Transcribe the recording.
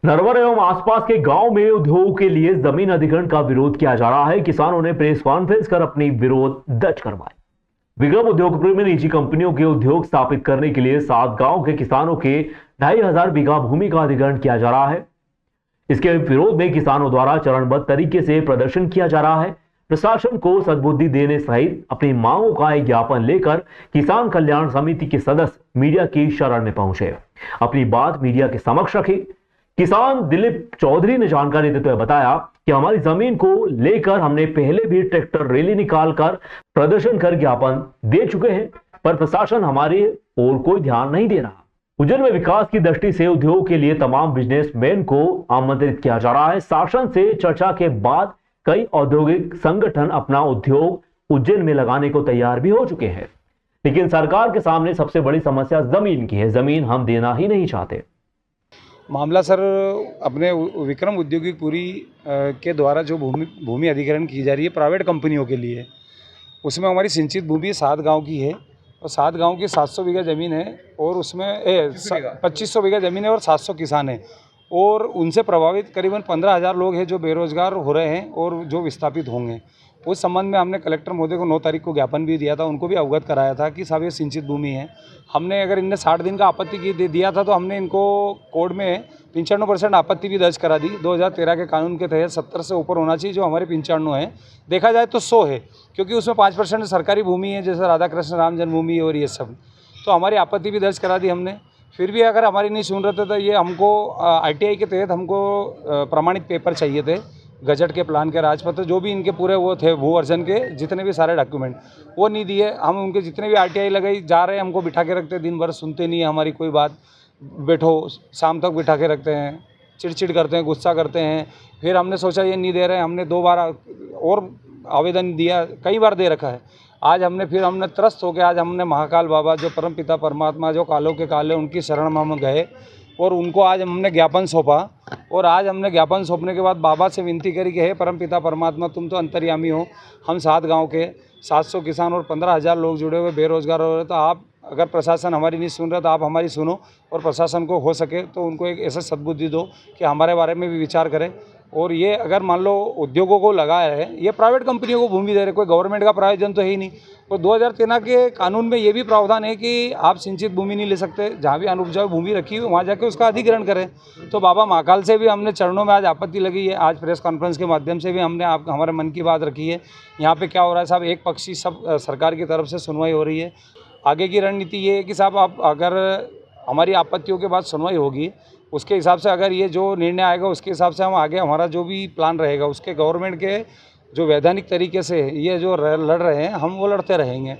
नरवर एवं आसपास के गांव में उद्योग के लिए जमीन अधिग्रहण का विरोध किया जा रहा है। किसानों ने प्रेस कॉन्फ्रेंस कर अपनी विरोध दर्ज करवाई। विक्रम उद्योगपुर में निजी कंपनियों के उद्योग स्थापित करने के लिए 7 गांव के किसानों के 2500 बीघा भूमि का अधिग्रहण किया जा रहा है। इसके विरोध में किसानों द्वारा चरणबद्ध तरीके से प्रदर्शन किया जा रहा है। प्रशासन को सद्बुद्धि देने सहित अपनी मांगों का एक ज्ञापन लेकर किसान कल्याण समिति के सदस्य मीडिया की शरण में पहुंचे, अपनी बात मीडिया के समक्ष रखी। किसान दिलीप चौधरी ने जानकारी देते हुए बताया कि हमारी जमीन को लेकर हमने पहले भी ट्रैक्टर रैली निकालकर प्रदर्शन कर ज्ञापन दे चुके हैं, पर प्रशासन हमारी ओर कोई ध्यान नहीं दे रहा। उज्जैन में विकास की दृष्टि से उद्योग के लिए तमाम बिजनेसमैन को आमंत्रित किया जा रहा है। शासन से चर्चा के बाद कई औद्योगिक संगठन अपना उद्योग उज्जैन में लगाने को तैयार भी हो चुके हैं, लेकिन सरकार के सामने सबसे बड़ी समस्या जमीन की है। जमीन हम देना ही नहीं चाहते। मामला सर, अपने विक्रम औद्योगिकपुरी के द्वारा जो भूमि अधिग्रहण की जा रही है प्राइवेट कंपनियों के लिए, उसमें हमारी सिंचित भूमि 7 गांव की है और 7 गांव की 700 बीघा ज़मीन है और उसमें 2500 बीघा ज़मीन है और 700 किसान हैं और उनसे प्रभावित करीबन 15,000 लोग हैं जो बेरोजगार हो रहे हैं और जो विस्थापित होंगे। उस संबंध में हमने कलेक्टर महोदय को 9 तारीख को ज्ञापन भी दिया था, उनको भी अवगत कराया था कि साहब ये सिंचित भूमि है। हमने अगर इनने 60 दिन का आपत्ति दिया था तो हमने इनको कोर्ट में 95% आपत्ति भी दर्ज करा दी। 2013 के कानून के तहत 70 से ऊपर होना चाहिए, जो हमारे 95 है। देखा जाए तो 100 है, क्योंकि उसमें 5% सरकारी भूमि है, जैसे राधा कृष्ण राम जन्मभूमि और ये सब। तो हमारी आपत्ति भी दर्ज करा दी हमने। फिर भी अगर हमारी नहीं सुन रहे थे तो ये हमको ITI के तहत हमको प्रमाणित पेपर चाहिए थे, गजट के प्लान के राजपत्र, जो भी इनके पूरे वो थे भू अर्जन के जितने भी सारे डॉक्यूमेंट वो नहीं दिए। हम उनके जितने भी RTI लगाई जा रहे हैं, हमको बिठा के रखते, दिन भर सुनते नहीं है हमारी कोई बात। बैठो, शाम तक बिठा के रखते हैं, चिड़चिड़ करते हैं, गुस्सा करते हैं। फिर हमने सोचा ये नहीं दे रहे हैं, हमने 2 बार और आवेदन दिया, कई बार दे रखा है। आज हमने त्रस्त होकर आज हमने महाकाल बाबा जो परम पिता परमात्मा जो कालों के काले, उनकी शरण में हम गए और उनको आज हमने ज्ञापन सौंपा। और आज हमने ज्ञापन सौंपने के बाद बाबा से विनती करी कि हे परम पिता परमात्मा, तुम तो अंतर्यामी हो। हम 7 गांव के 700 किसान और 15,000 लोग जुड़े हुए बेरोजगार हो रहे, तो आप अगर प्रशासन हमारी नहीं सुन रहा तो आप हमारी सुनो और प्रशासन को हो सके तो उनको एक ऐसा सद्बुद्धि दो कि हमारे बारे में भी विचार करें। और ये अगर मान लो उद्योगों को लगा है, ये प्राइवेट कंपनियों को भूमि दे रहे, कोई गवर्नमेंट का प्रायोजन तो है ही नहीं। और 2013 के कानून में ये भी प्रावधान है कि आप सिंचित भूमि नहीं ले सकते, जहाँ भी अनुपजाऊ भूमि रखी हुई वहाँ जाके उसका अधिग्रहण करें। तो बाबा महाकाल से भी हमने चरणों में आज आपत्ति लगी है। आज प्रेस कॉन्फ्रेंस के माध्यम से भी हमने हमारे मन की बात रखी है। यहाँ पे क्या हो रहा है साहब, एक पक्षी सब सरकार की तरफ से सुनवाई हो रही है। आगे की रणनीति ये है कि साहब आप अगर हमारी आपत्तियों के बाद सुनवाई होगी, उसके हिसाब से अगर ये जो निर्णय आएगा उसके हिसाब से हम आगे हमारा जो भी प्लान रहेगा उसके गवर्नमेंट के जो वैधानिक तरीके से ये जो लड़ रहे हैं हम वो लड़ते रहेंगे।